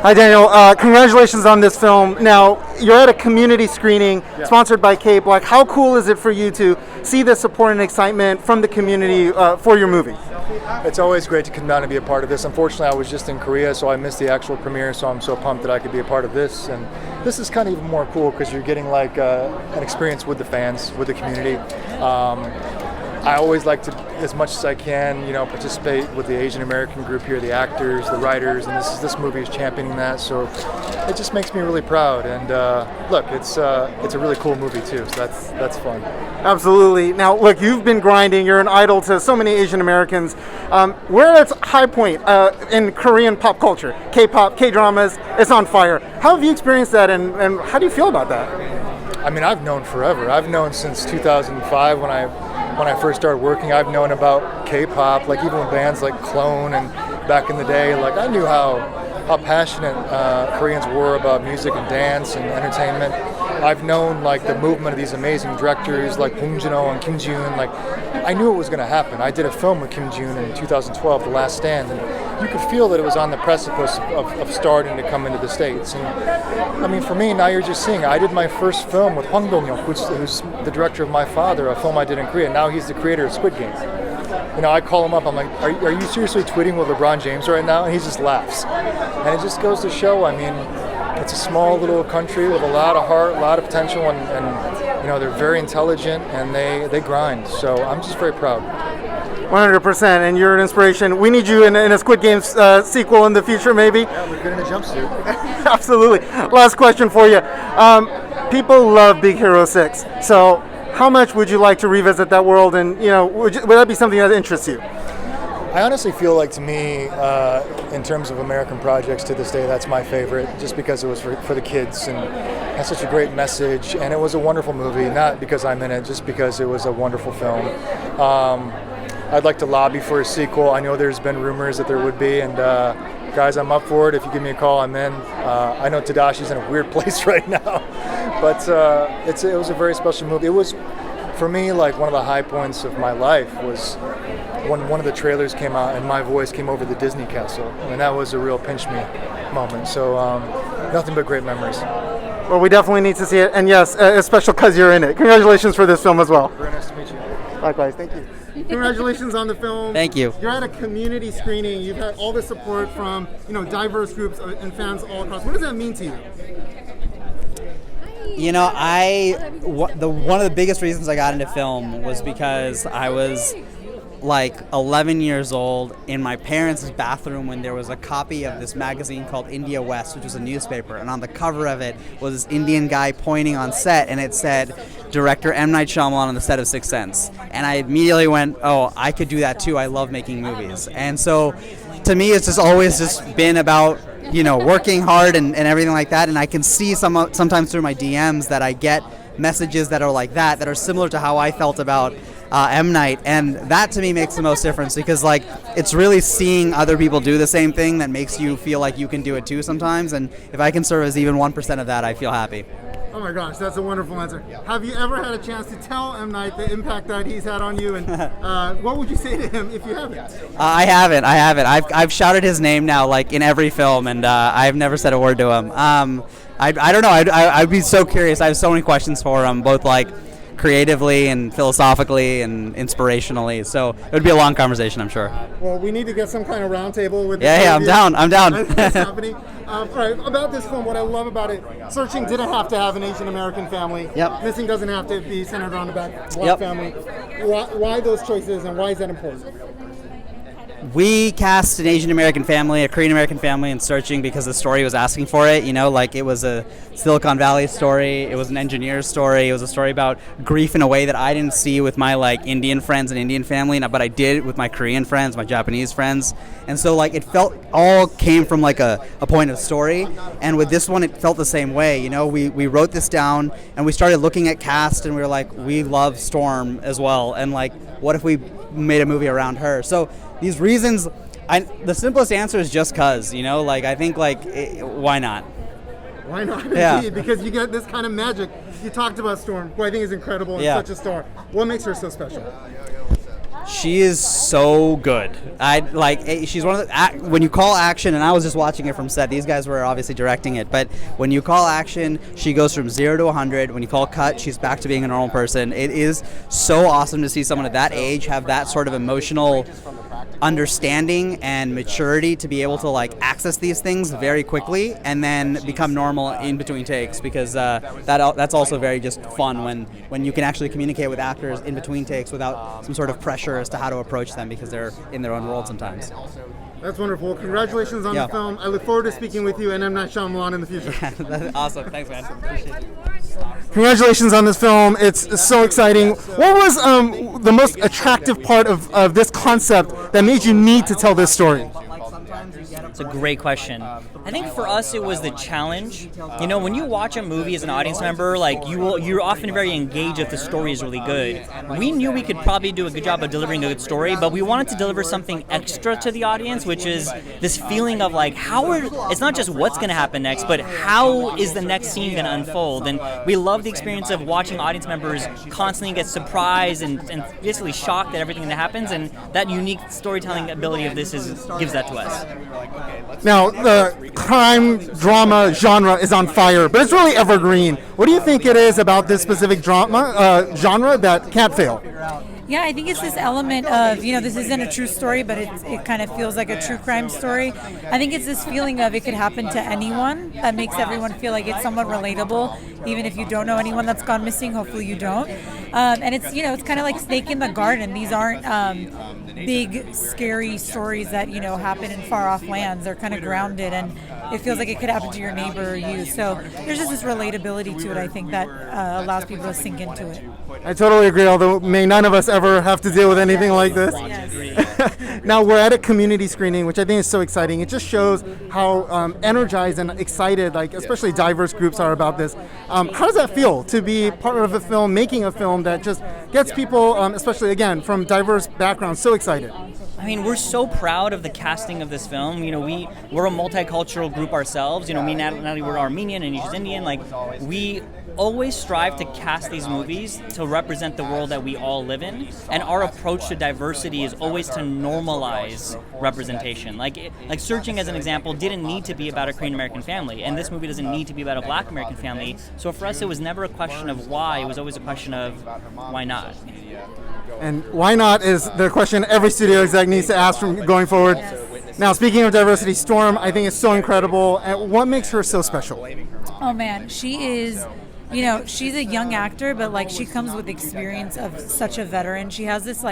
Hi, Daniel. Congratulations on this film. Now, you're at a community screening sponsored by Cape. Like, how cool is it for you to see the support and excitement from the community for your movie? It's always great to come down and be a part of this. Unfortunately, I was just in Korea, so I missed the actual premiere, so I'm so pumped that I could be a part of this. And this is kind of even more cool because you're getting like an experience with the fans, with the community. I always like to, as much as I can, participate with the Asian American group here, the actors, the writers, and this movie is championing that. So it just makes me really proud. And look, it's a really cool movie too. So that's fun. Absolutely. Now, look, you've been grinding. You're an idol to so many Asian Americans. We're at its high point in Korean pop culture. K-pop, K-dramas, it's on fire. How have you experienced that, and how do you feel about that? I mean, I've known forever. I've known since 2005 when I first started working. I've known about K-pop, like even with bands like Clone and back in the day. Like I knew how passionate Koreans were about music and dance and entertainment. I've known like the movement of these amazing directors like Bong Joon-ho and Kim Ji-yoon. Like I knew it was going to happen. I did a film with Kim Ji-yoon in 2012, The Last Stand, and you could feel that it was on the precipice of starting to come into the States. And I mean, for me, now you're just seeing. I did my first film with Hwang Dong-hyuk, who's the director of My Father, a film I did in Korea. Now he's the creator of Squid Game. I call him up. I'm like, are you seriously tweeting with LeBron James right now? And he just laughs. And it just goes to show, I mean, it's a small little country with a lot of heart, a lot of potential, and they're very intelligent and they grind. So I'm just very proud. 100%, and you're an inspiration. We need you in a Squid Game sequel in the future, maybe? Yeah, we're good in a jumpsuit. Absolutely. Last question for you. People love Big Hero 6, so how much would you like to revisit that world, and would that be something that interests you? I honestly feel like, to me, in terms of American projects to this day, that's my favorite, just because it was for the kids and has such a great message, and it was a wonderful movie, not because I'm in it, just because it was a wonderful film. I'd like to lobby for a sequel. I know there's been rumors that there would be, and guys, I'm up for it. If you give me a call, I'm in. I know Tadashi's in a weird place right now, but it was a very special movie. It was, for me, like one of the high points of my life was when one of the trailers came out and my voice came over the Disney castle, and that was a real pinch me moment. So nothing but great memories. Well, we definitely need to see it, and yes, especially because you're in it. Congratulations for this film as well. Very nice to meet you. Likewise, thank you. Congratulations on the film. Thank you. You're at a community screening. You've had all the support from diverse groups and fans all across. What does that mean to you? One of the biggest reasons I got into film was because I was like 11 years old in my parents' bathroom when there was a copy of this magazine called India West, which was a newspaper, and on the cover of it was this Indian guy pointing on set, and it said director M. Night Shyamalan on the set of Sixth Sense. And I immediately went, oh, I could do that too. I love making movies. And so to me, it's just always just been about working hard and everything like that. And I can see sometimes through my DMs that I get messages that are like that are similar to how I felt about M. Night, and that to me makes the most difference, because like it's really seeing other people do the same thing that makes you feel like you can do it too sometimes, and if I can serve as even 1% of that, I feel happy. Oh my gosh, that's a wonderful answer. Have you ever had a chance to tell M. Night the impact that he's had on you, and what would you say to him if you haven't? I haven't. I've shouted his name now like in every film, and I've never said a word to him. I don't know. I'd be so curious. I have so many questions for him, both like creatively and philosophically and inspirationally. So it would be a long conversation, I'm sure. Well, we need to get some kind of roundtable with. Yeah, I'm down. That's happening. All right, about this film, what I love about it, Searching didn't have to have an Asian American family. Yep. Missing doesn't have to be centered around the black family. Why those choices, and why is that important? We cast an Asian American family, a Korean American family in Searching because the story was asking for it. Like it was a Silicon Valley story, it was an engineer's story, it was a story about grief in a way that I didn't see with my like Indian friends and Indian family, but I did with my Korean friends, my Japanese friends. And so like it all came from like a point of story, and with this one it felt the same way. We wrote this down and we started looking at cast, and we were like, we love Storm as well, and like what if we made a movie around her? So these reasons, the simplest answer is just cause, I think why not? Why not? Yeah. Indeed, because you get this kind of magic. You talked about Storm, who I think is incredible and such a star. What makes her so special? She is so good. She's one of the, when you call action, and I was just watching it from set, these guys were obviously directing it, but when you call action, she goes from 0 to 100. When you call cut, she's back to being a normal person. It is so awesome to see someone at that age have that sort of emotional understanding and maturity to be able to like access these things very quickly and then become normal in between takes, because that's also very just fun when you can actually communicate with actors in between takes without some sort of pressure as to how to approach them because they're in their own world sometimes. That's wonderful. Congratulations on the film. I look forward to speaking with you and M. Night Shyamalan in the future. That's awesome. Thanks, man. Appreciate it. Congratulations on this film. It's so exciting. What was the most attractive part of this concept that made you need to tell this story? It's a great question. I think for us it was the challenge. You know, when you watch a movie as an audience member, like you're often very engaged if the story is really good. We knew we could probably do a good job of delivering a good story, but we wanted to deliver something extra to the audience, which is this feeling of like it's not just what's going to happen next, but how is the next scene going to unfold. And we love the experience of watching audience members constantly get surprised and basically shocked at everything that happens, and that unique storytelling ability of this gives that to us. Now, the crime drama genre is on fire, but it's really evergreen. What do you think it is about this specific drama genre that can't fail? Yeah, I think it's this element of, this isn't a true story, but it kind of feels like a true crime story. I think it's this feeling of it could happen to anyone that makes everyone feel like it's somewhat relatable, even if you don't know anyone that's gone missing. Hopefully you don't. And it's, it's kind of like Snake in the Garden. These aren't big, scary stories that, happen in far-off lands. They're kind of grounded, and it feels like it could happen to your neighbor or you. So there's just this relatability to it, I think, that allows people to sink into it. I totally agree, although may none of us ever have to deal with anything like this. Yes. Now, we're at a community screening, which I think is so exciting. It just shows how energized and excited, especially diverse groups are about this. How does that feel to be part of a film, making a film that just gets people, especially, again, from diverse backgrounds, so excited? I mean, we're so proud of the casting of this film. We're a multicultural group ourselves. Me and Natalie, we're Armenian and Aneesh is Indian. We always strive to cast these movies to represent the world that we all live in, and our approach to diversity is always to normalize representation. Like Searching, as an example, didn't need to be about a Korean American family, and this movie doesn't need to be about a Black American family. So for us, it was never a question of why, it was always a question of why not. And why not is the question every studio exec needs to ask from going forward. Yes. Now, speaking of diversity, Storm, I think, is so incredible. And what makes her so special? Oh, man. She is, she's a young actor, but, she comes with experience of such a veteran. She has this,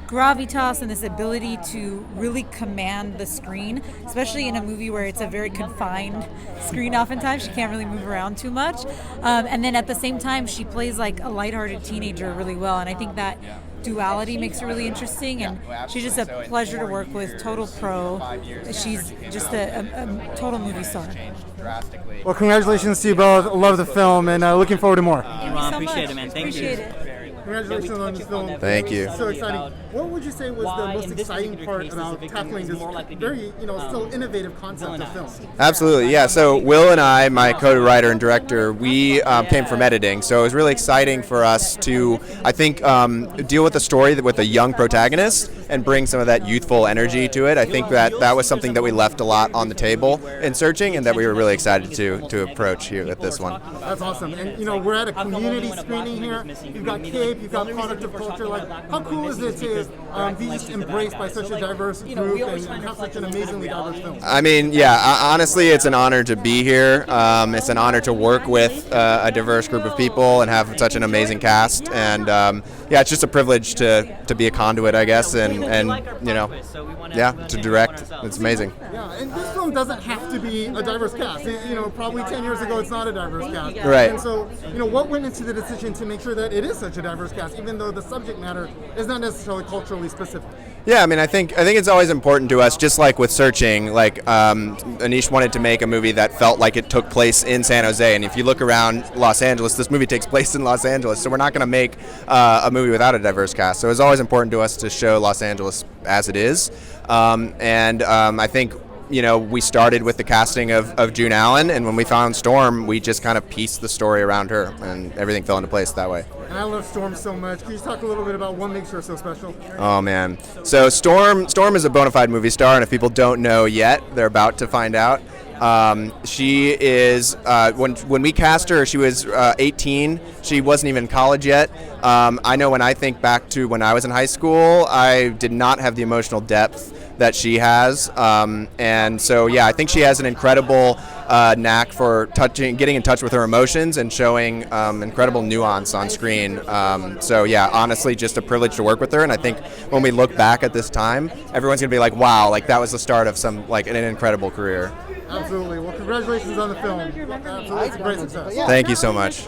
gravitas and this ability to really command the screen, especially in a movie where it's a very confined screen oftentimes. She can't really move around too much. And then at the same time, she plays like a lighthearted teenager really well. And I think that duality makes her really interesting, and she's just a pleasure to work with, total pro. She's just a total movie star. Well, congratulations to you both. Love the film, and looking forward to more. Thank you so appreciate much. It, man. Thank appreciate you. It. Congratulations on this film. Thank you. So exciting. What would you say was the most exciting part about tackling this very, still innovative concept of film? Absolutely, yeah. So Will and I, my co-writer and director, we came from editing, so it was really exciting for us to, I think, deal with the story with a young protagonist and bring some of that youthful energy to it. I think that was something that we left a lot on the table in Searching, and that we were really excited to approach here with this one. That's awesome. And we're at a community screening here. You've got Cape, you've got Product of Culture. How cool is it to be embraced by such a diverse group and have such an amazingly diverse film? I mean, yeah, honestly, it's an honor to be here. It's an honor to work with a diverse group of people and have such an amazing cast. And it's just a privilege to be a conduit, I guess, and to direct. It's amazing. Yeah, and this film doesn't have to be a diverse cast. Probably 10 years ago, it's not a diverse cast. Right. And so, what went into the decision to make sure that it is such a diverse cast, even though the subject matter is not necessarily culturally specific? Yeah, I mean, I think it's always important to us, just like with Searching, Aneesh wanted to make a movie that felt like it took place in San Jose, and if you look around Los Angeles, this movie takes place in Los Angeles, so we're not going to make a movie without a diverse cast. So it's always important to us to show Los Angeles as it is, I think we started with the casting of June Allen, and when we found Storm, we just kind of pieced the story around her, and everything fell into place that way. And I love Storm so much. Can you talk a little bit about what makes her so special? Oh man, so Storm is a bona fide movie star, and if people don't know yet, they're about to find out. She is, when we cast her, she was 18. She wasn't even in college yet. I know when I think back to when I was in high school, I did not have the emotional depth that she has. And so, yeah, I think she has an incredible knack for getting in touch with her emotions and showing incredible nuance on screen. So, yeah, honestly, just a privilege to work with her. And I think when we look back at this time, everyone's going to be like, wow, like that was the start of an incredible career. Absolutely. Well, congratulations on the film. Absolutely. It's a great success. Thank you so much.